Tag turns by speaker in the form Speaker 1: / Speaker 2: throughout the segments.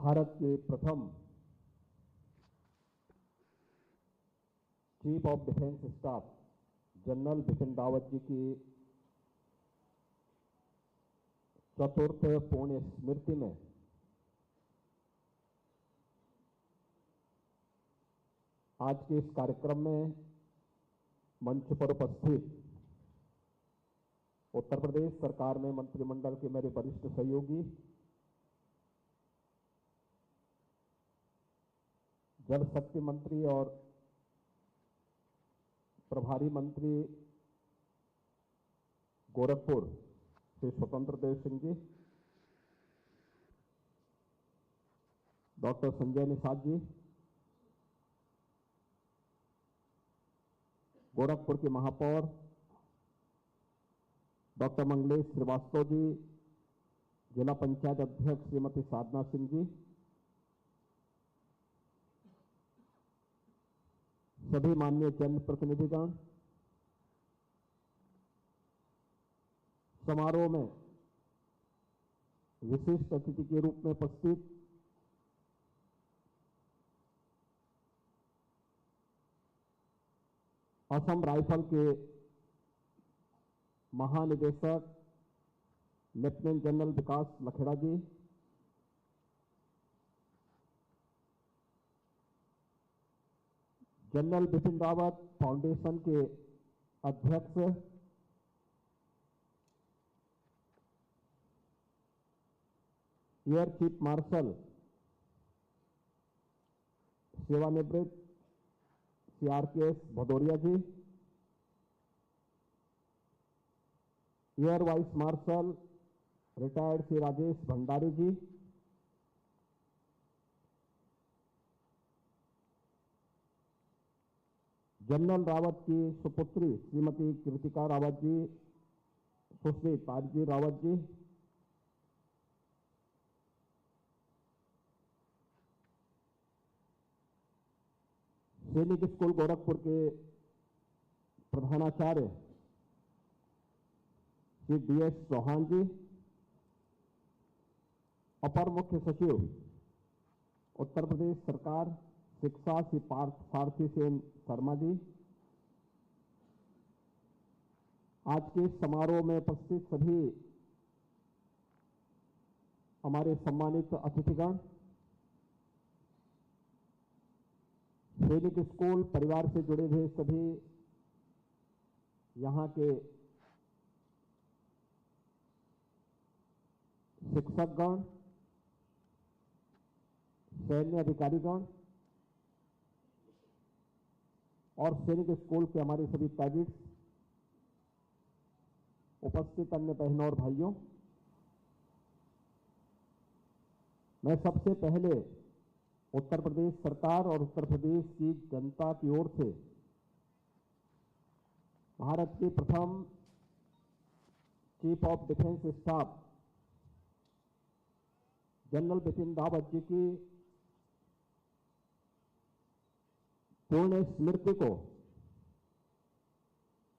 Speaker 1: भारत के प्रथम chief of defence staff general Bipin Rawat ji की चतुर्थ पुण्य स्मृति में आज के इस कार्यक्रम में मंच पर उपस्थित उत्तर प्रदेश सरकार में मंत्रिमंडल के मेरे वरिष्ठ सहयोगी, जल शक्ति मंत्री और प्रभारी मंत्री गोरखपुर श्री स्वतंत्र देव सिंह जी, डॉक्टर संजय निषाद जी, गोरखपुर के महापौर डॉक्टर मंगलेश श्रीवास्तव जी, जिला पंचायत अध्यक्ष श्रीमती साधना सिंह जी, सभी माननीय जनप्रतिनिधिगण, समारोह में विशिष्ट अतिथि के रूप में उपस्थित असम राइफल के महानिदेशक lieutenant general Vikas Lakhera ji, general Bipin Rawat foundation के अध्यक्ष एयर चीफ मार्शल सेवानिवृत्त CRKS Bhadauria ji, air vice marshal retired Shri Rajesh Bhandari ji, general Rawat की सुपुत्री श्रीमती कृतिका रावत जी, सुश्री तारजी रावत जी, सैनिक स्कूल गोरखपुर के प्रधानाचार्य श्री DS चौहान जी, अपर मुख्य सचिव उत्तर प्रदेश सरकार शिक्षा श्री पार्थ सारथी सेन शर्मा जी, आज के इस समारोह में उपस्थित सभी हमारे सम्मानित अतिथिगण, सैनिक स्कूल परिवार से जुड़े हुए सभी यहां के शिक्षकगण, सैन्य अधिकारीगण और सैनिक स्कूल के हमारे सभी कैडेट्स, उपस्थित अन्य बहनों और भाइयों, मैं सबसे पहले उत्तर प्रदेश सरकार और उत्तर प्रदेश की जनता की ओर से भारत के प्रथम chief of defence staff general Bipin Rawat ji की पुण्य स्मृति को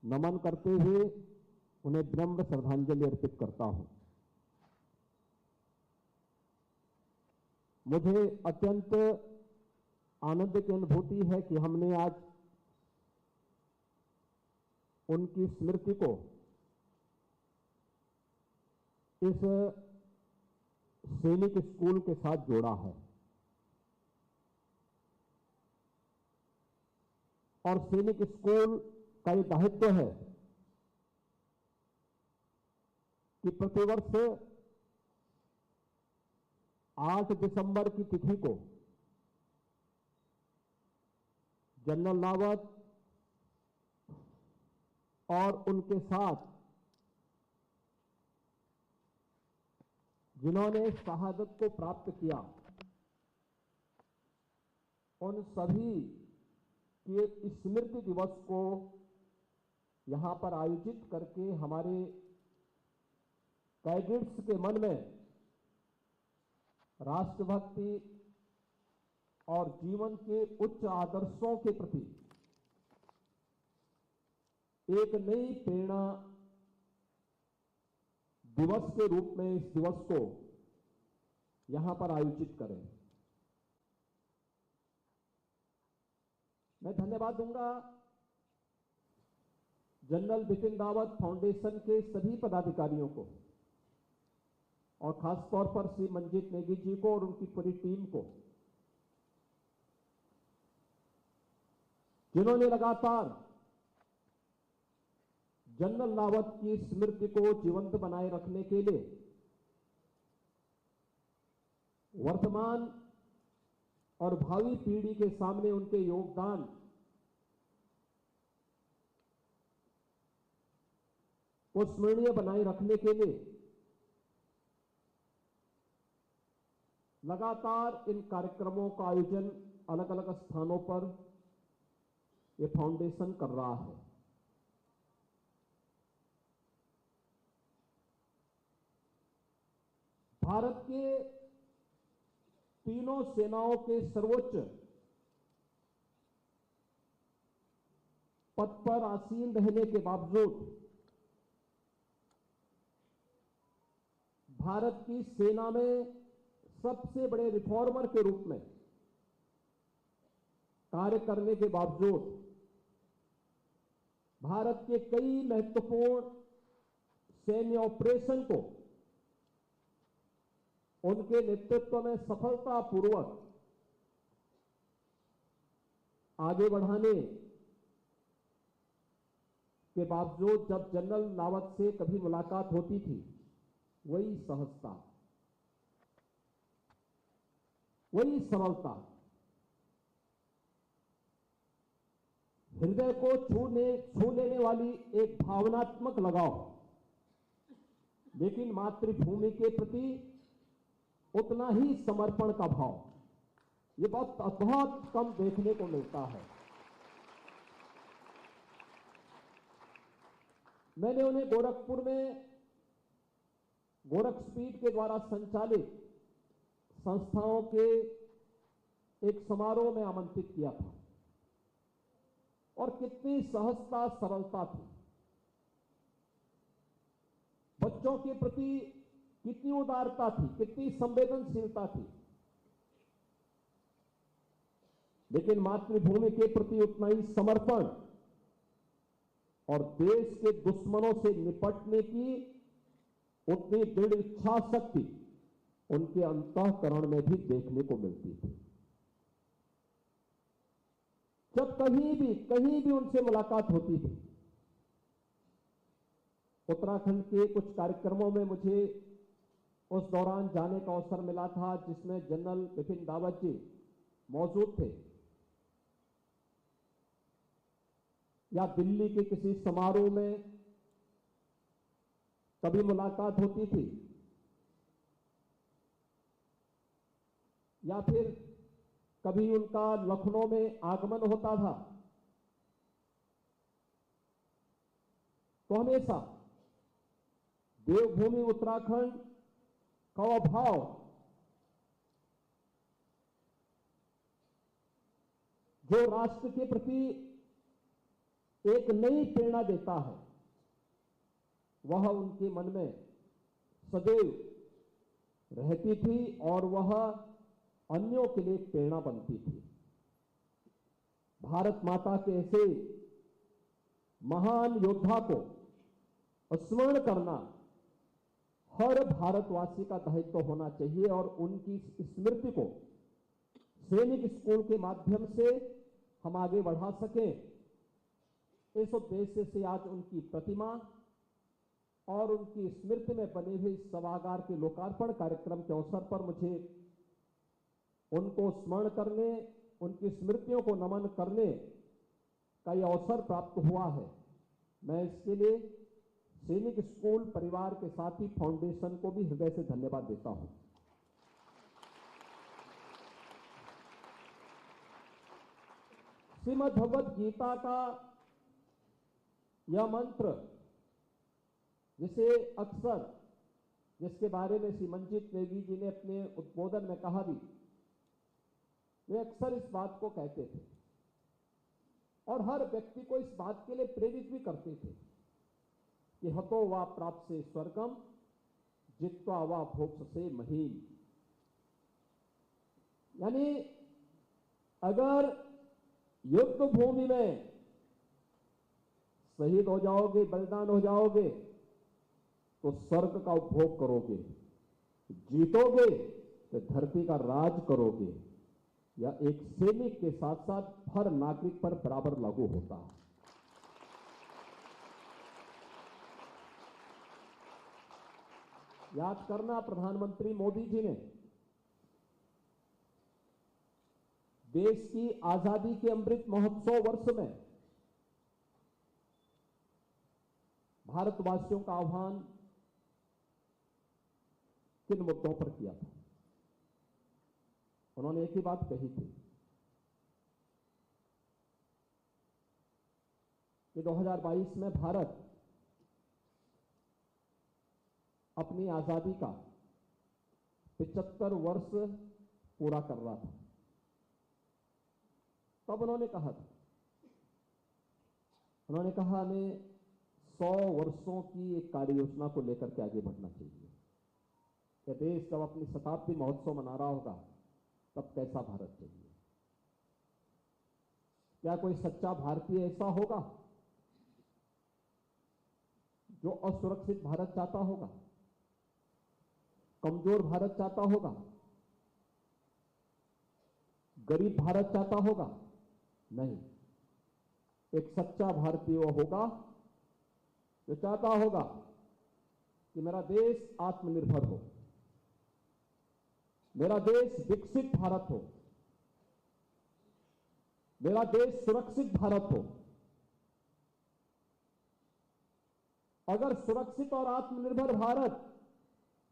Speaker 1: नमन करते हुए उन्हें विनम्र श्रद्धांजलि अर्पित करता हूं। मुझे अत्यंत आनंद की अनुभूति है कि हमने आज उनकी स्मृति को इस सैनिक स्कूल के साथ जोड़ा है और सैनिक स्कूल का ये दायित्व है कि प्रतिवर्ष 8 दिसंबर की तिथि को जनरल रावत और उनके साथ जिन्होंने शहादत को प्राप्त किया, उन सभी के स्मृति दिवस को यहां पर आयोजित करके हमारे कैडेट्स के मन में राष्ट्रभक्ति और जीवन के उच्च आदर्शों के प्रति एक नई प्रेरणा दिवस के रूप में इस दिवस को यहां पर आयोजित करें। मैं धन्यवाद दूंगा जनरल बिपिन रावत फाउंडेशन के सभी पदाधिकारियों को और खासतौर पर श्री मंजीत नेगी जी को और उनकी पूरी टीम को, जिन्होंने लगातार जनरल रावत की स्मृति को जीवंत बनाए रखने के लिए वर्तमान और भावी पीढ़ी के सामने उनके योगदान को स्मरणीय बनाए रखने के लिए लगातार इन कार्यक्रमों का आयोजन अलग अलग स्थानों पर ये फाउंडेशन कर रहा है। भारत के तीनों सेनाओं के सर्वोच्च पद पर आसीन रहने के बावजूद भारत की सेना में सबसे बड़े रिफॉर्मर के रूप में कार्य करने के बावजूद भारत के कई महत्वपूर्ण सैन्य ऑपरेशन को उनके नेतृत्व में सफलतापूर्वक आगे बढ़ाने के बावजूद जब जनरल रावत से कभी मुलाकात होती थी, वही सहजता, वही सरलता, हृदय को छू लेने वाली एक भावनात्मक लगाव, लेकिन मातृभूमि के प्रति उतना ही समर्पण का भाव, ये बहुत कम देखने को मिलता है। मैंने उन्हें गोरखपुर में गोरखपीठ के द्वारा संचालित संस्थाओं के एक समारोह में आमंत्रित किया था और कितनी सहजता सरलता थी, बच्चों के प्रति कितनी उदारता थी, कितनी संवेदनशीलता थी, लेकिन मातृभूमि के प्रति उतना ही समर्पण और देश के दुश्मनों से निपटने की उतनी दृढ़ इच्छा शक्ति उनके अंतःकरण में भी देखने को मिलती थी। जब कहीं भी उनसे मुलाकात होती थी, उत्तराखंड के कुछ कार्यक्रमों में मुझे उस दौरान जाने का अवसर मिला था जिसमें जनरल बिपिन रावत जी मौजूद थे, या दिल्ली के किसी समारोह में कभी मुलाकात होती थी, या फिर कभी उनका लखनऊ में आगमन होता था, तो हमेशा देवभूमि उत्तराखंड का भाव जो राष्ट्र के प्रति एक नई प्रेरणा देता है, वह उनके मन में सदैव रहती थी और वह अन्यों के लिए प्रेरणा बनती थी। भारत माता के ऐसे महान योद्धा को स्मरण करना हर भारतवासी का दायित्व होना चाहिए और उनकी स्मृति को सैनिक स्कूल के माध्यम से हम आगे बढ़ा सकें, इस उद्देश्य से आज उनकी प्रतिमा और उनकी स्मृति में बने हुए सभागार के लोकार्पण कार्यक्रम के अवसर पर मुझे उनको स्मरण करने, उनकी स्मृतियों को नमन करने का यह अवसर प्राप्त हुआ है। मैं इसके लिए सैनिक स्कूल परिवार के साथ ही फाउंडेशन को भी हृदय से धन्यवाद देता हूं। श्रीमद् भगवद गीता का यह मंत्र जिसके बारे में श्री मंजीत नेगी जी ने अपने उद्बोधन में कहा भी, वे अक्सर इस बात को कहते थे और हर व्यक्ति को इस बात के लिए प्रेरित भी करते थे कि हतो वा प्राप्त से स्वर्गम जित्वा वा भोक्ष से महीम। यानी अगर युद्ध भूमि में शहीद हो जाओगे, बलिदान हो जाओगे तो स्वर्ग का उपभोग करोगे, जीतोगे तो धरती का राज करोगे। यह एक सैनिक के साथ साथ हर नागरिक पर बराबर लागू होता है। याद करना, प्रधानमंत्री मोदी जी ने देश की आजादी के अमृत महोत्सव वर्ष में भारतवासियों का आह्वान किन मुद्दों पर किया था? उन्होंने एक ही बात कही थी कि 2022 में भारत अपनी आजादी का 75 वर्ष पूरा कर रहा था। तब उन्होंने कहा था, उन्होंने कहा हमें 100 वर्षों की एक कार्य योजना को लेकर के आगे बढ़ना चाहिए। कि देश जब अपनी शताब्दी महोत्सव मना रहा होगा तब कैसा भारत चाहिए? क्या कोई सच्चा भारतीय ऐसा होगा जो असुरक्षित भारत चाहता होगा, कमजोर भारत चाहता होगा, गरीब भारत चाहता होगा? नहीं। एक सच्चा भारतीय होगा जो चाहता होगा कि मेरा देश आत्मनिर्भर हो, मेरा देश विकसित भारत हो, मेरा देश सुरक्षित भारत हो। अगर सुरक्षित और आत्मनिर्भर भारत,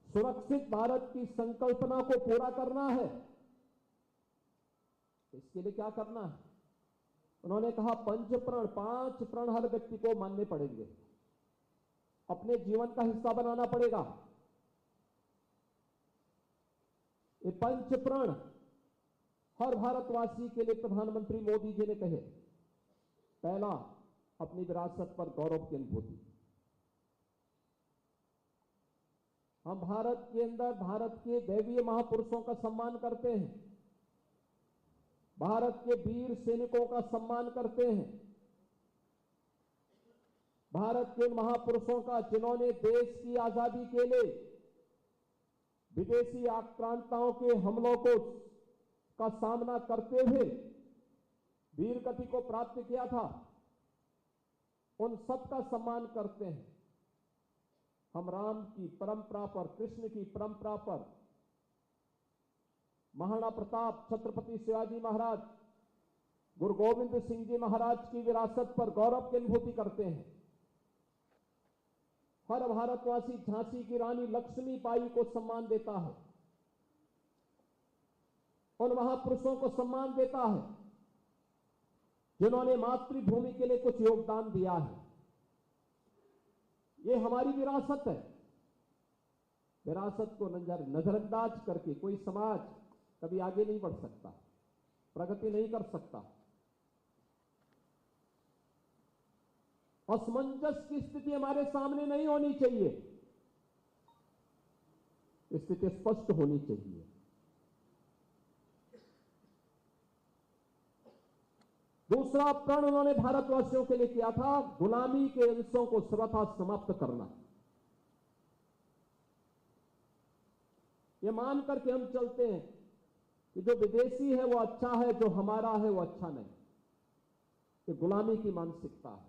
Speaker 1: सुरक्षित भारत की संकल्पना को पूरा करना है तो इसके लिए क्या करना है? उन्होंने कहा 5 प्रण हर व्यक्ति को मानने पड़ेंगे, अपने जीवन का हिस्सा बनाना पड़ेगा। ये 5 प्रण हर भारतवासी के लिए प्रधानमंत्री मोदी जी ने कहे। पहला, अपनी विरासत पर गौरव की अनुभूति। हम भारत के अंदर भारत के दैवीय महापुरुषों का सम्मान करते हैं, भारत के वीर सैनिकों का सम्मान करते हैं, भारत के महापुरुषों का जिन्होंने देश की आजादी के लिए विदेशी आक्रांताओं के हमलों का सामना करते हुए वीर गति को प्राप्त किया था, उन सबका सम्मान करते हैं। हम राम की परंपरा पर, कृष्ण की परंपरा पर, महाराणा प्रताप, छत्रपति शिवाजी महाराज, गुरु गोविंद सिंह जी महाराज की विरासत पर गौरव की अनुभूति करते हैं। हर भारतवासी झांसी की रानी लक्ष्मीबाई को सम्मान देता है, उन महापुरुषों को सम्मान देता है जिन्होंने मातृभूमि के लिए कुछ योगदान दिया है। ये हमारी विरासत है। विरासत को नजरअंदाज करके कोई समाज कभी आगे नहीं बढ़ सकता, प्रगति नहीं कर सकता। असमंजस की स्थिति हमारे सामने नहीं होनी चाहिए, स्थिति स्पष्ट होनी चाहिए। दूसरा प्रण उन्होंने भारतवासियों के लिए किया था, गुलामी के अंशों को सर्वथा समाप्त करना। यह मान करके हम चलते हैं कि जो विदेशी है वो अच्छा है, जो हमारा है वो अच्छा नहीं। ये गुलामी की मानसिकता है।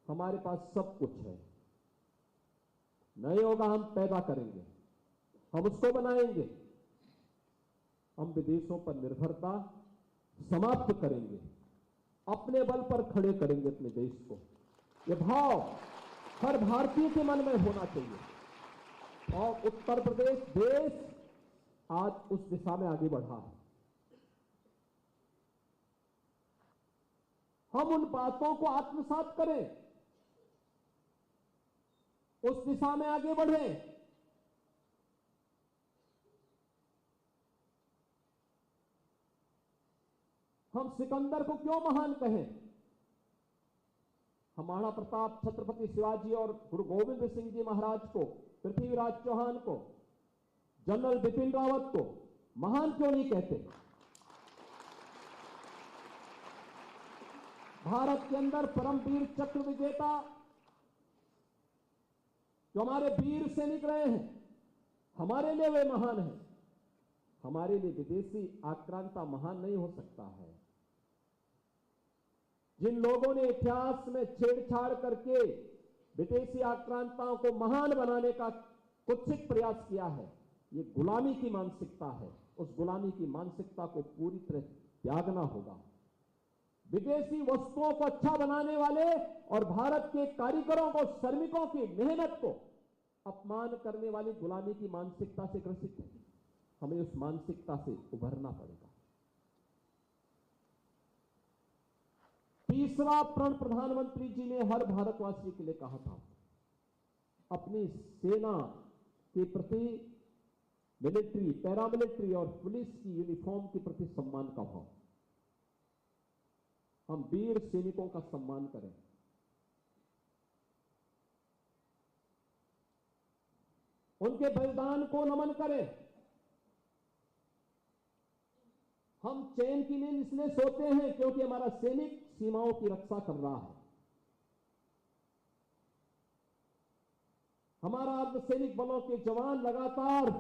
Speaker 1: हमारे पास सब कुछ है, नहीं होगा हम पैदा करेंगे, हम उसको बनाएंगे। हम विदेशों पर निर्भरता समाप्त करेंगे, अपने बल पर खड़े करेंगे अपने देश को। यह भाव हर भारतीय के मन में होना चाहिए और उत्तर प्रदेश देश आज उस दिशा में आगे बढ़ा है। हम उन बातों को आत्मसात करें, उस दिशा में आगे बढ़ें। हम सिकंदर को क्यों महान कहें? हम महाराणा प्रताप, छत्रपति शिवाजी और गुरु गोविंद सिंह जी महाराज को, पृथ्वीराज चौहान को, जनरल बिपिन रावत को महान क्यों नहीं कहते? भारत के अंदर परमवीर चक्र विजेता जो हमारे वीर सैनिक रहे हैं, हमारे लिए वे महान हैं। हमारे लिए विदेशी आक्रांता महान नहीं हो सकता है। जिन लोगों ने इतिहास में छेड़छाड़ करके विदेशी आक्रांताओं को महान बनाने का कुत्सित प्रयास किया है, ये गुलामी की मानसिकता है। उस गुलामी की मानसिकता को पूरी तरह त्यागना होगा। विदेशी वस्तुओं को अच्छा बनाने वाले और भारत के कारीगरों को, श्रमिकों की मेहनत को अपमान करने वाली गुलामी की मानसिकता से ग्रसित है। हमें उस मानसिकता से उभरना पड़ेगा। तीसरा प्रण प्रधानमंत्री जी ने हर भारतवासी के लिए कहा था, अपनी सेना के प्रति, मिलिट्री, पैरामिलिट्री और पुलिस की यूनिफॉर्म के प्रति सम्मान का भाव। हम वीर सैनिकों का सम्मान करें। उनके बलिदान को नमन करें। हम चैन की नींद इसलिए सोते हैं क्योंकि हमारा सैनिक सीमाओं की रक्षा कर रहा है। हमारा अर्धसैनिक बलों के जवान लगातार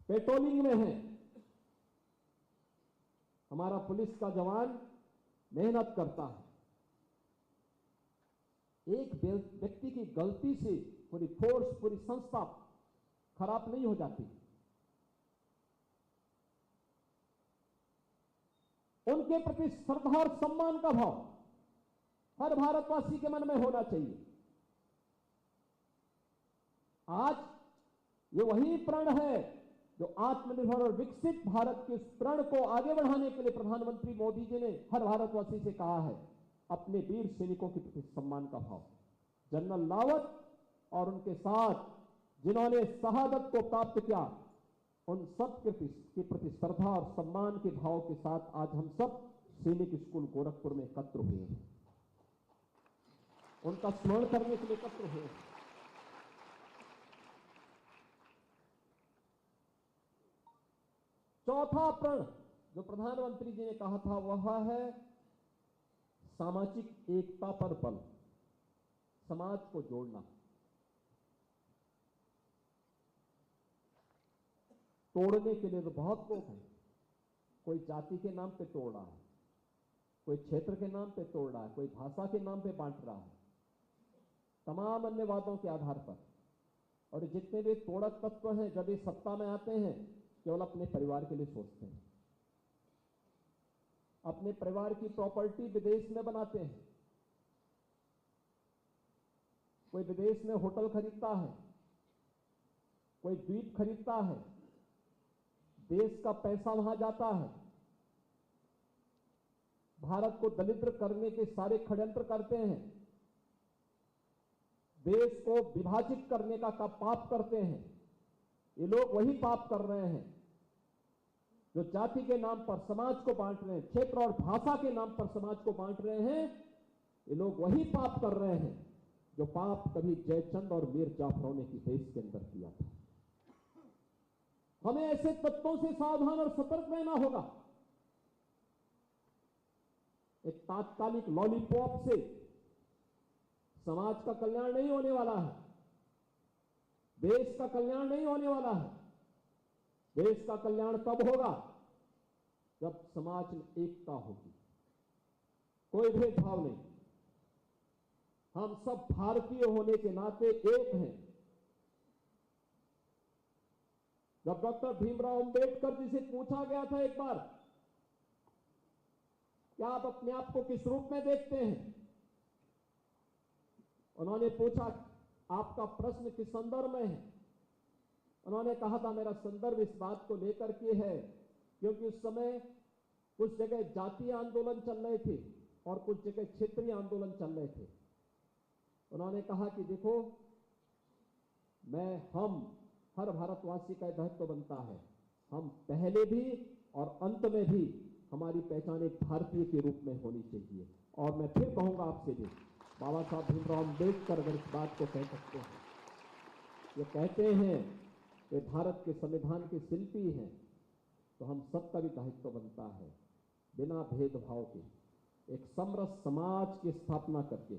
Speaker 1: पेट्रोलिंग में हैं। हमारा पुलिस का जवान मेहनत करता है। एक व्यक्ति की गलती से पूरी फोर्स, पूरी संस्था खराब नहीं हो जाती। उनके प्रति श्रद्धा और सम्मान का भाव हर भारतवासी के मन में होना चाहिए। आज ये वही प्रण है जो आत्मनिर्भर और विकसित भारत के प्रण को आगे बढ़ाने के लिए प्रधानमंत्री मोदी जी ने हर भारतवासी से कहा है, अपने वीर सैनिकों के प्रति सम्मान का भाव। जनरल रावत और उनके साथ जिन्होंने शहादत को प्राप्त किया, उन सब के प्रति श्रद्धा और सम्मान के भाव के साथ आज हम सब सैनिक स्कूल गोरखपुर में एकत्र हुए हैं। उनका स्मरण करने के लिए एकत्र हुए हैं। चौथा प्रण जो प्रधानमंत्री जी ने कहा था वह है सामाजिक एकता पर बल, समाज को जोड़ना। तोड़ने के लिए तो बहुत लोग हैं। कोई जाति के नाम पे तोड़ रहा है, कोई क्षेत्र के नाम पे तोड़ रहा है, कोई भाषा के नाम पे बांट रहा है, तमाम अन्य वादों के आधार पर। और जितने भी तोड़क तत्व हैं, जब ये सत्ता में आते हैं केवल अपने परिवार के लिए सोचते हैं। अपने परिवार की प्रॉपर्टी विदेश में बनाते हैं। कोई विदेश में होटल खरीदता है, कोई द्वीप खरीदता है, देश का पैसा वहां जाता है, भारत को दलिद्र करने के सारे षड्यंत्र करते हैं, देश को विभाजित करने का पाप करते हैं। ये लोग वही पाप कर रहे हैं जो जाति के नाम पर समाज को बांट रहे हैं, क्षेत्र और भाषा के नाम पर समाज को बांट रहे हैं। ये लोग वही पाप कर रहे हैं जो पाप कभी जयचंद और मीर जाफरों ने की देश के अंदर किया था। हमें ऐसे तत्वों से सावधान और सतर्क रहना होगा। एक तात्कालिक लॉलीपॉप से समाज का कल्याण नहीं होने वाला है, देश का कल्याण नहीं होने वाला है। देश का कल्याण तब होगा जब समाज में एकता होगी, कोई भेदभाव नहीं। हम सब भारतीय होने के नाते एक हैं। जब डॉक्टर भीमराव अंबेडकर जी से पूछा गया था एक बार, क्या आप अपने आप को किस रूप में देखते हैं, उन्होंने पूछा आपका प्रश्न किस संदर्भ में है। उन्होंने कहा था मेरा संदर्भ इस बात को लेकर के है क्योंकि उस समय कुछ जगह जातीय आंदोलन चल रहे थे और कुछ जगह क्षेत्रीय आंदोलन चल रहे थे। उन्होंने कहा कि देखो, हम हर भारतवासी का दायित्व बनता है, हम पहले भी और अंत में भी हमारी पहचान एक भारतीय के रूप में होनी चाहिए। और मैं फिर कहूंगा आपसे भी, बाबा साहब भीमराव अंबेडकर अगर इस बात को कह सकते हैं, ये कहते हैं कि भारत के संविधान के शिल्पी हैं, तो हम सबका भी दायित्व बनता है बिना भेदभाव के एक समरस समाज की स्थापना करके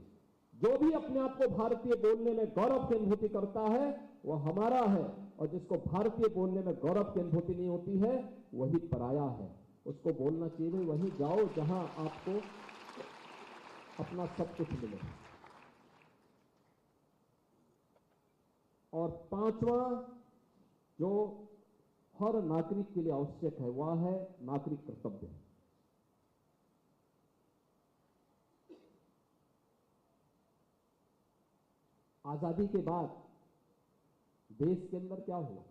Speaker 1: जो भी अपने आप को भारतीय बोलने में गौरव की अनुभूति करता है वो हमारा है, और जिसको भारतीय बोलने में गौरव की अनुभूति नहीं होती है वही पराया है। उसको बोलना चाहिए वहीं जाओ जहां आपको अपना सब कुछ मिले। और पांचवा जो हर नागरिक के लिए आवश्यक है वह है नागरिक कर्तव्य। आजादी के बाद देश के अंदर क्या हुआ?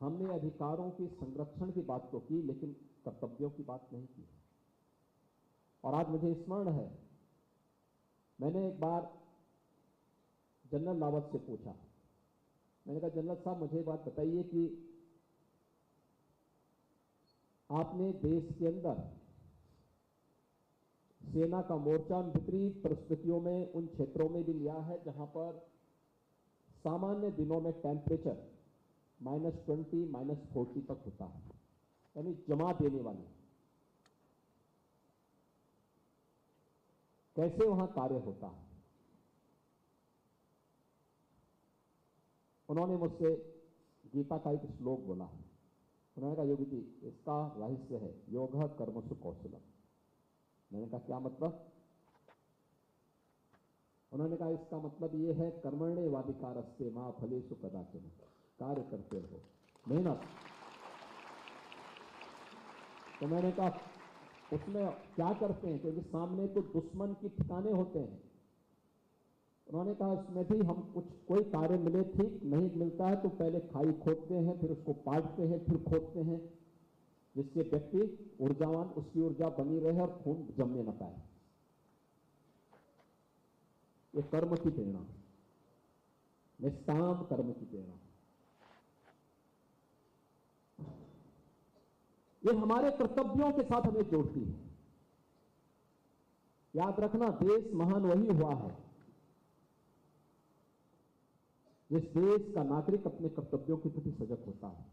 Speaker 1: हमने अधिकारों के संरक्षण की बात तो की लेकिन कर्तव्यों की बात नहीं की। और आज मुझे स्मरण है, मैंने एक बार जनरल रावत से पूछा, मैंने कहा जनरल साहब मुझे बात बताइए कि आपने देश के अंदर सेना का मोर्चा विपरीत परिस्थितियों में उन क्षेत्रों में भी लिया है जहां पर सामान्य दिनों में टेम्परेचर -20 -40 तक होता है, यानी जमा देने वाली। कैसे वहां कार्य होता है? उन्होंने मुझसे गीता का एक श्लोक बोला। उन्होंने कहा योगी जी इसका रहस्य है योग कर्मसु कौशलम। मैंने कहा क्या मतलब? उन्होंने कहा इसका मतलब ये है कर्मण्येवाधिकारस्ते मा फलेषु कदाचन, कार्य करते रहो, मेहनत। तो मैंने कहा उसमें क्या करते हैं, क्योंकि सामने तो दुश्मन के ठिकाने होते हैं। उन्होंने कहा उसमें भी हम कोई कार्य मिले, ठीक नहीं मिलता है तो पहले खाई खोदते हैं, फिर उसको पाटते हैं, फिर खोदते हैं, जिससे व्यक्ति ऊर्जावान, उसकी ऊर्जा बनी रहे और खून जमने न पाए। ये कर्म की प्रेरणा, निष्काम कर्म की प्रेरणा, ये हमारे कर्तव्यों के साथ हमें जोड़ती है। याद रखना देश महान वही हुआ है जिस देश का नागरिक अपने कर्तव्यों के प्रति सजग होता है।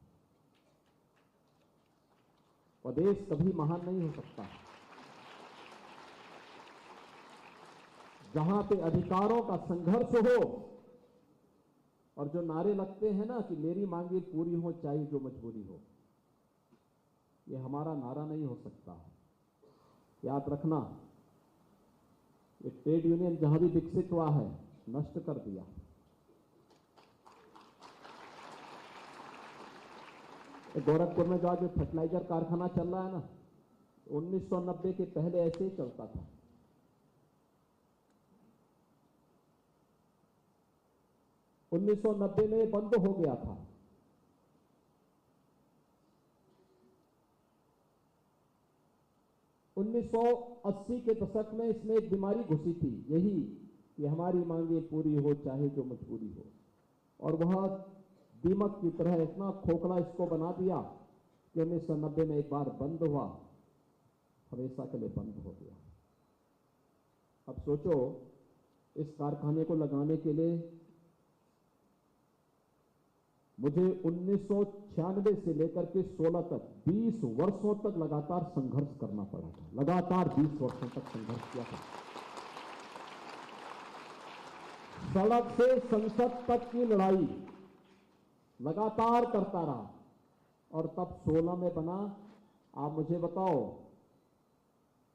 Speaker 1: वह देश कभी महान नहीं हो सकता जहां पे अधिकारों का संघर्ष हो और जो नारे लगते हैं ना कि मेरी मांगे पूरी हो चाहे जो मजबूरी हो, ये हमारा नारा नहीं हो सकता। याद रखना ये ट्रेड यूनियन जहां भी विकसित हुआ है नष्ट कर दिया। गोरखपुर में जो आज फर्टिलाइजर कारखाना चल रहा है ना, 1990 के पहले ऐसे ही चलता था। उन्नीस सौ 1990 में बंद हो गया था। उन्नीस सौ 1980 के दशक में इसमें एक बीमारी घुसी थी, यही कि हमारी मांगे पूरी हो चाहे जो मजबूरी हो, और वह दीमक की तरह इतना खोखला इसको बना दिया कि 1990 में एक बार बंद हुआ, हमेशा के लिए बंद हो गया। अब सोचो इस कारखाने को लगाने के लिए मुझे 1996 से लेकर के 16 तक 20 वर्षों तक लगातार संघर्ष करना पड़ा था। लगातार 20 वर्षों तक संघर्ष किया था। सड़क से संसद तक की लड़ाई लगातार करता रहा, और तब 16 में बना। आप मुझे बताओ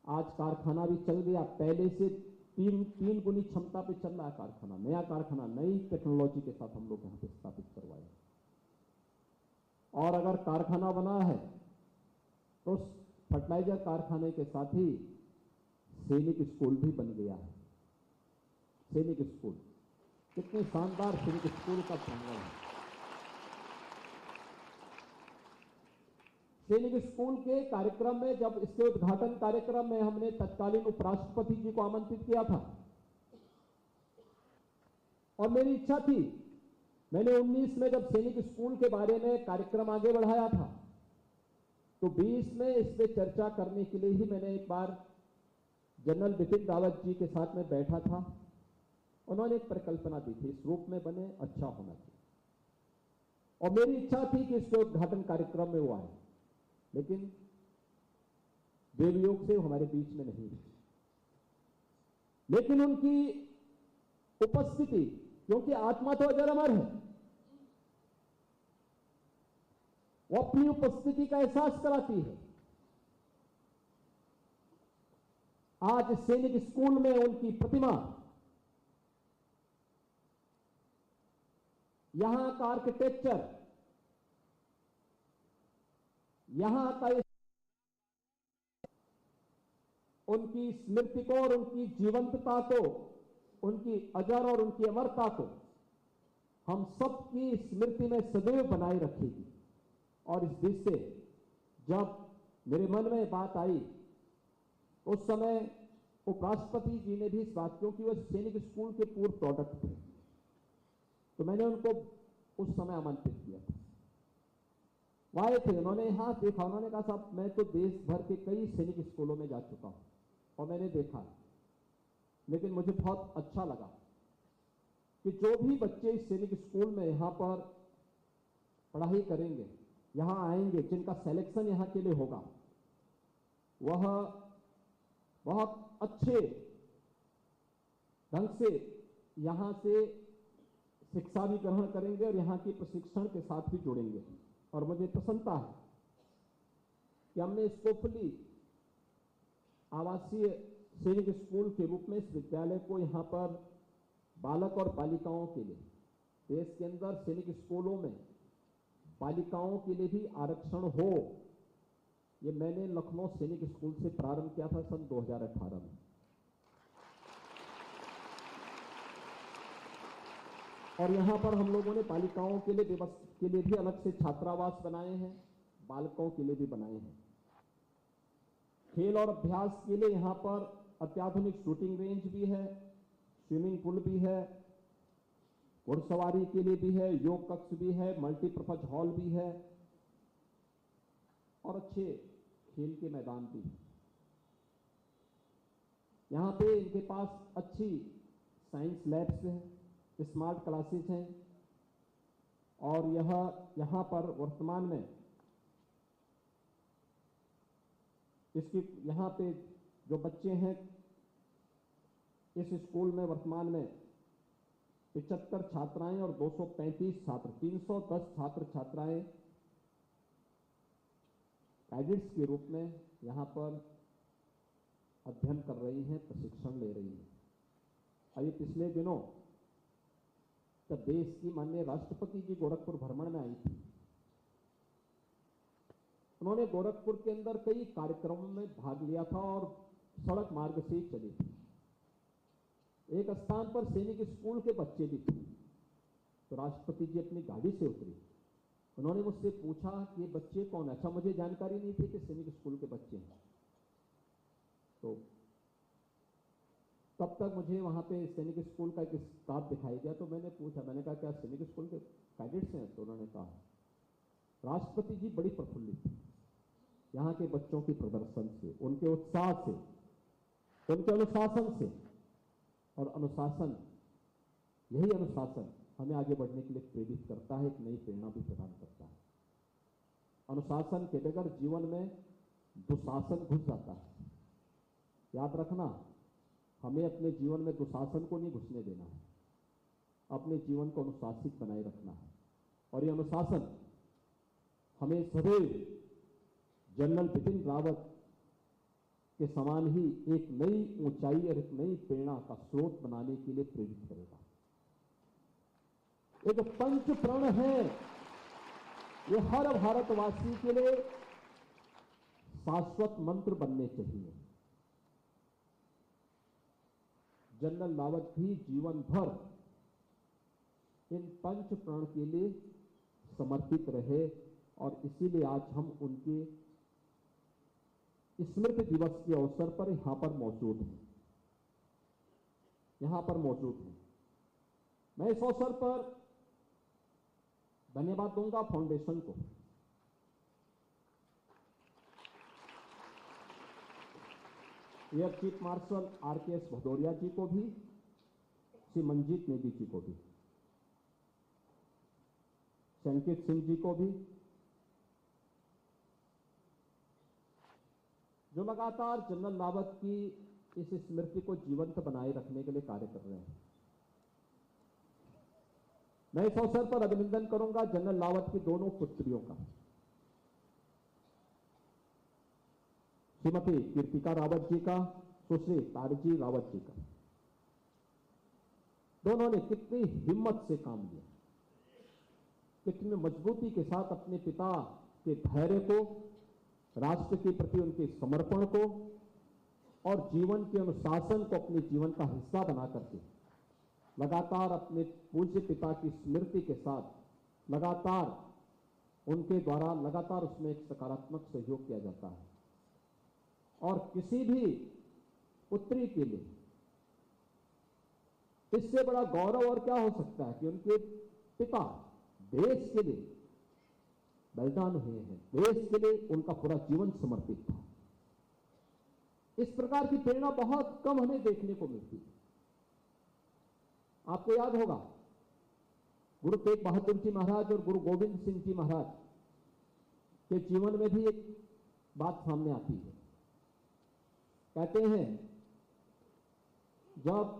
Speaker 1: आज कारखाना भी चल गया, पहले से तीन गुनी क्षमता पे चल रहा है कारखाना, नया कारखाना, नई टेक्नोलॉजी के साथ हम लोग यहां पे स्थापित करवाए। और अगर कारखाना बना है तो फर्टिलाइजर कारखाने के साथ ही सैनिक स्कूल भी बन गया है। सैनिक स्कूल, कितने शानदार सैनिक स्कूल का प्रांगण है। सैनिक स्कूल के कार्यक्रम में, जब इसके उद्घाटन कार्यक्रम में हमने तत्कालीन उपराष्ट्रपति जी को आमंत्रित किया था, और मेरी इच्छा थी, मैंने 19 में जब सैनिक स्कूल के बारे में कार्यक्रम आगे बढ़ाया था, तो 20 में इस पे चर्चा करने के लिए ही मैंने एक बार जनरल बिपिन रावत जी के साथ में बैठा था। उन्होंने एक परिकल्पना दी थी, इस रूप में बने, अच्छा होना चाहिए, और मेरी इच्छा थी कि इसके उद्घाटन कार्यक्रम में वो आए। लेकिन देवयोग से हमारे बीच में नहीं है, लेकिन उनकी उपस्थिति, क्योंकि आत्मा तो अजर अमर है, वो अपनी उपस्थिति का एहसास कराती है। आज सैनिक स्कूल में उनकी प्रतिमा, यहां का आर्किटेक्चर, यहां का उनकी स्मृति को और उनकी जीवंतता को, उनकी अजर और उनकी अमरता को हम सबकी स्मृति में सदैव बनाए रखेगी। और इस देश से जब मेरे मन में बात आई, उस समय उपराष्ट्रपति जी ने भी इस बात, क्योंकि वह सैनिक स्कूल के पूर्व प्रोडक्ट थे, तो मैंने उनको उस समय आमंत्रित किया था। वो आए थे, उन्होंने यहां देखा, उन्होंने कहा साहब मैं तो देश भर के कई सैनिक स्कूलों में जा चुका हूं और मैंने देखा, लेकिन मुझे बहुत अच्छा लगा कि जो भी बच्चे इस सैनिक स्कूल में यहां पर पढ़ाई करेंगे, यहां आएंगे, जिनका सिलेक्शन यहां के लिए होगा, वह बहुत अच्छे ढंग से यहां से शिक्षा भी ग्रहण करेंगे और यहां के प्रशिक्षण के साथ भी जुड़ेंगे। और मुझे प्रसन्नता है कि हमने इसको खुली आवासीय सैनिक स्कूल के रूप में इस विद्यालय को यहां पर बालक और बालिकाओं के लिए, देश के अंदर सैनिक स्कूलों में बालिकाओं के लिए भी आरक्षण हो, ये मैंने लखनऊ सैनिक स्कूल से प्रारंभ किया था सन 2018 में। और यहां पर हम लोगों ने बालिकाओं के लिए भी अलग से छात्रावास बनाए हैं, बालकों के लिए भी बनाए हैं। खेल और अभ्यास के लिए यहां पर अत्याधुनिक शूटिंग रेंज भी है, स्विमिंग पूल भी है, घुड़सवारी के लिए भी है, योग कक्ष भी है, मल्टीपर्पज हॉल भी है और अच्छे खेल के मैदान भी है। यहां पे इनके पास अच्छी साइंस लैब्स हैं, स्मार्ट क्लासेस हैं और यहां पर वर्तमान में इसकी यहां पे जो बच्चे हैं इस स्कूल में वर्तमान में 75 छात्राएं और 235 छात्र, 310 छात्र छात्राएं कैडेट्स के रूप में यहां पर अध्ययन कर रही हैं, प्रशिक्षण ले रही हैं। अभी पिछले दिनों जब देश की माननीय राष्ट्रपति जी गोरखपुर भ्रमण में आई थी, उन्होंने गोरखपुर के अंदर कई कार्यक्रमों में भाग लिया था और सड़क मार्ग से ही चली थी। एक स्थान पर सैनिक स्कूल के बच्चे भी थे, तो राष्ट्रपति जी अपनी गाड़ी से उतरी, उन्होंने मुझसे पूछा कि ये बच्चे कौन है। अच्छा, मुझे जानकारी नहीं थी कि सैनिक स्कूल के बच्चे हैं, तो तब तक मुझे वहां पे सैनिक स्कूल का एक स्टाफ दिखाई दिया, तो मैंने पूछा, मैंने कहा क्या सैनिक स्कूल के कैडेट्स हैं? तो उन्होंने कहा। राष्ट्रपति जी बड़ी प्रफुल्लित थी यहां के बच्चों के प्रदर्शन से, उनके उत्साह से, उनके अनुशासन से। और अनुशासन, यही अनुशासन हमें आगे बढ़ने के लिए प्रेरित करता है, एक नई प्रेरणा भी प्रदान करता है। अनुशासन के बगैर जीवन में दुशासन घुस जाता है। याद रखना, हमें अपने जीवन में दुशासन को नहीं घुसने देना है, अपने जीवन को अनुशासित बनाए रखना है। और ये अनुशासन हमें सदैव जनरल बिपिन रावत के समान ही एक नई ऊंचाई और एक नई प्रेरणा का स्रोत बनाने के लिए प्रेरित करेगा। एक पंच प्रण है, ये हर भारतवासी के लिए शाश्वत मंत्र बनने चाहिए। जनरल रावत भी जीवन भर इन पंच प्रण के लिए समर्पित रहे और इसीलिए आज हम उनके स्मृति दिवस के अवसर पर यहां पर मौजूद हैं। मैं इस अवसर पर धन्यवाद दूंगा फाउंडेशन को। Air chief marshal RKS Bhadauria ji को भी, श्री मंजीत नेगी जी को भी, संकेत सिंह जी को भी, जो लगातार जनरल लावत की इस स्मृति को जीवंत बनाए रखने के लिए कार्य कर रहे हैं। मैं इस अवसर पर अभिनंदन करूंगा जनरल लावत की दोनों पुत्रियों का, श्रीमती कीर्तिका रावत जी का, सुश्री तारजी रावत जी का। दोनों ने कितनी हिम्मत से काम लिया, कितनी मजबूती के साथ अपने पिता के धैर्य को, राष्ट्र के प्रति उनके समर्पण को और जीवन के अनुशासन को अपने जीवन का हिस्सा बना करके लगातार अपने पूज्य पिता की स्मृति के साथ लगातार उनके द्वारा लगातार उसमें एक सकारात्मक सहयोग किया जाता है। और किसी भी पुत्री के लिए इससे बड़ा गौरव और क्या हो सकता है कि उनके पिता देश के लिए बलिदान हुए हैं, देश के लिए उनका पूरा जीवन समर्पित था। इस प्रकार की प्रेरणा बहुत कम हमें देखने को मिलती है। आपको याद होगा गुरु तेग बहादुर जी महाराज और गुरु गोविंद सिंह जी महाराज के जीवन में भी एक बात सामने आती है। कहते हैं जब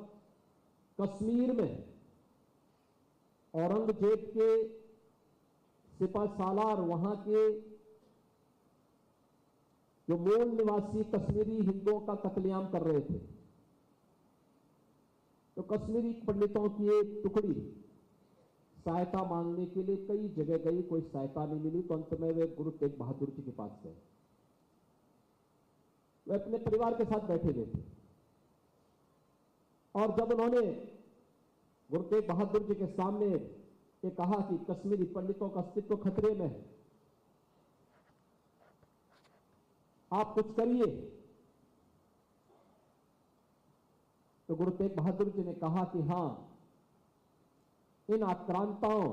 Speaker 1: कश्मीर में औरंगजेब के सिपह सालार वहां के जो मूल निवासी कश्मीरी हिंदुओं का कत्लेआम कर रहे थे, तो कश्मीरी पंडितों की एक टुकड़ी सहायता मांगने के लिए कई जगह गई, कोई सहायता नहीं मिली, तो अंत में वे गुरु तेग बहादुर जी के पास गए। वे अपने परिवार के साथ बैठे हुए थे और जब उन्होंने गुरु तेग बहादुर जी के सामने ये कहा कि कश्मीरी पंडितों का अस्तित्व खतरे में है, आप कुछ करिए, तो गुरु तेग बहादुर जी ने कहा कि हां, इन आक्रांताओं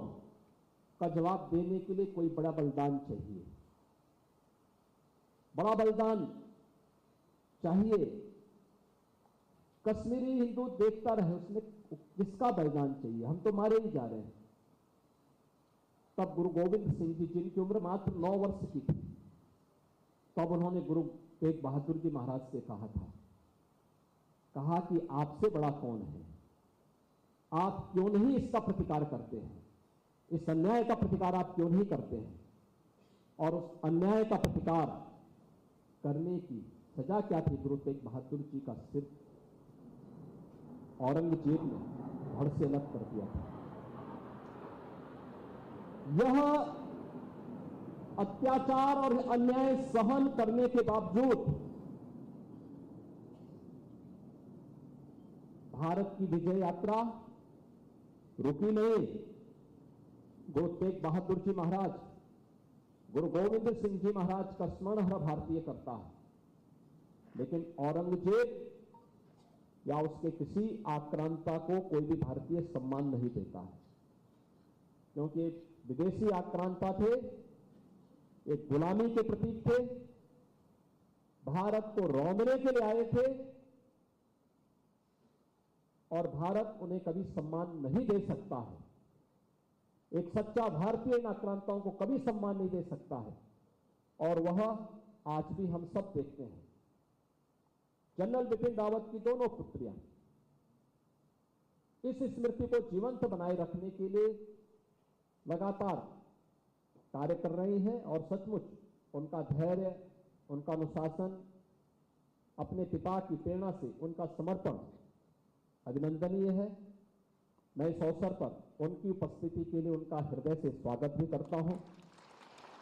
Speaker 1: का जवाब देने के लिए कोई बड़ा बलिदान चाहिए, बड़ा बलिदान चाहिए। कश्मीरी हिंदू देखता रहे उसमें किसका बलिदान चाहिए, हम तो मारे ही जा रहे हैं। तब गुरु गोविंद सिंह जी, जिनकी उम्र मात्र 9 वर्ष की थी, तब उन्होंने गुरु तेग बहादुर जी महाराज से कहा कि आपसे बड़ा कौन है, आप क्यों नहीं इसका प्रतिकार करते हैं, इस अन्याय का प्रतिकार आप क्यों नहीं करते हैं। और उस अन्याय का प्रतिकार करने की सजा क्या थी? गुरु तेग बहादुर जी का सिर औरंगजेब ने धड़ से अलग कर दिया था। यह अत्याचार और अन्याय सहन करने के बावजूद भारत की विजय यात्रा रुकी नहीं। गुरु तेग बहादुर जी महाराज, गुरु गोविंद सिंह जी महाराज का स्मरण हर भारतीय करता है, लेकिन औरंगजेब या उसके किसी आक्रांता को कोई भी भारतीय सम्मान नहीं देता है, क्योंकि विदेशी आक्रांता थे, एक गुलामी के प्रतीक थे, भारत को रौंदने के लिए आए थे और भारत उन्हें कभी सम्मान नहीं दे सकता है। एक सच्चा भारतीय इन आक्रांताओं को कभी सम्मान नहीं दे सकता है, और वह आज भी हम सब देखते हैं। जनरल बिपिन रावत की दोनों पुत्रियां इस स्मृति को जीवंत बनाए रखने के लिए लगातार कार्य कर रही हैं और सचमुच उनका धैर्य, उनका अनुशासन, अपने पिता की प्रेरणा से उनका समर्पण अभिनंदनीय है। मैं इस अवसर पर उनकी उपस्थिति के लिए उनका हृदय से स्वागत भी करता हूं।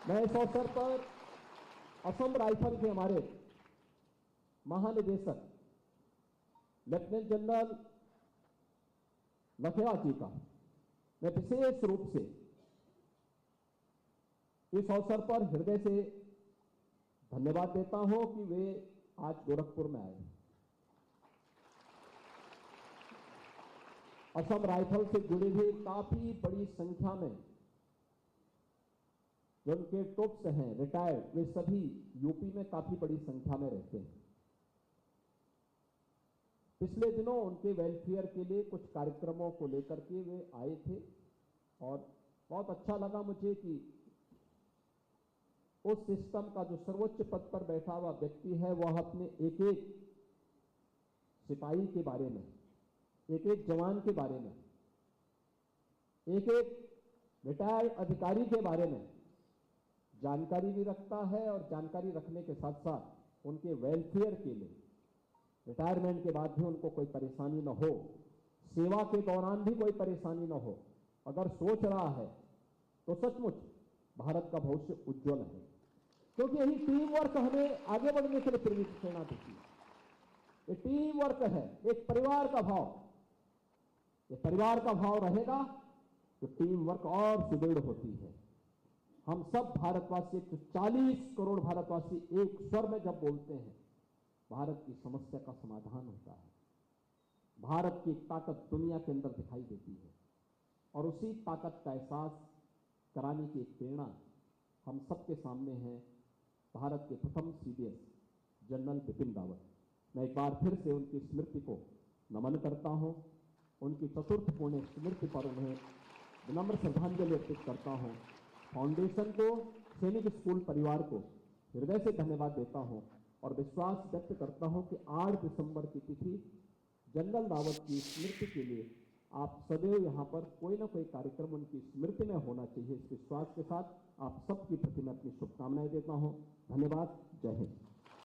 Speaker 1: मैं इस अवसर पर असम राइफल के हमारे महानिदेशक लेफ्टिनेंट जनरल लखेड़ा जी का मैं विशेष रूप से इस अवसर पर हृदय से धन्यवाद देता हूं कि वे आज गोरखपुर में आए। असम राइफल से जुड़े हुए काफी बड़ी संख्या में जो उनके ट्रूप्स हैं रिटायर्ड, वे सभी यूपी में काफी बड़ी संख्या में रहते हैं। पिछले दिनों उनके वेलफेयर के लिए कुछ कार्यक्रमों को लेकर के वे आए थे और बहुत अच्छा लगा मुझे कि उस सिस्टम का जो सर्वोच्च पद पर बैठा हुआ व्यक्ति है वह अपने एक एक सिपाही के बारे में, एक एक जवान के बारे में, एक एक रिटायर्ड अधिकारी के बारे में जानकारी भी रखता है और जानकारी रखने के साथ साथ उनके वेलफेयर के लिए रिटायरमेंट के बाद भी उनको कोई परेशानी न हो, सेवा के दौरान भी कोई परेशानी न हो, अगर सोच रहा है तो सचमुच भारत का भविष्य उज्जवल है। क्योंकि यही टीम वर्क हमें आगे बढ़ने के लिए प्रेरणा देती है। ये टीम वर्क है, एक परिवार का भाव। ये परिवार का भाव रहेगा तो टीम वर्क और सुदृढ़ होती है। हम सब भारतवासी 140 करोड़ भारतवासी एक स्वर में जब बोलते हैं, भारत की समस्या का समाधान होता है। भारत की ताकत दुनिया के अंदर दिखाई देती है और उसी ताकत का एहसास कराने की एक प्रेरणा हम सबके सामने है भारत के प्रथम सीडीएस जनरल बिपिन रावत। मैं एक बार फिर से उनकी स्मृति को नमन करता हूं, उनकी चतुर्थ पुण्य स्मृति पर उन्हें विनम्र श्रद्धांजलि अर्पित करता हूं। फाउंडेशन को, सैनिक स्कूल परिवार को हृदय से धन्यवाद देता हूं और विश्वास व्यक्त करता हूं कि 8 दिसंबर की तिथि जनरल रावत की स्मृति के लिए आप सदैव यहाँ पर कोई ना कोई कार्यक्रम उनकी स्मृति में होना चाहिए। इस विश्वास के साथ आप सबके प्रति मैं अपनी शुभकामनाएं देता हूं। धन्यवाद। जय हिंद।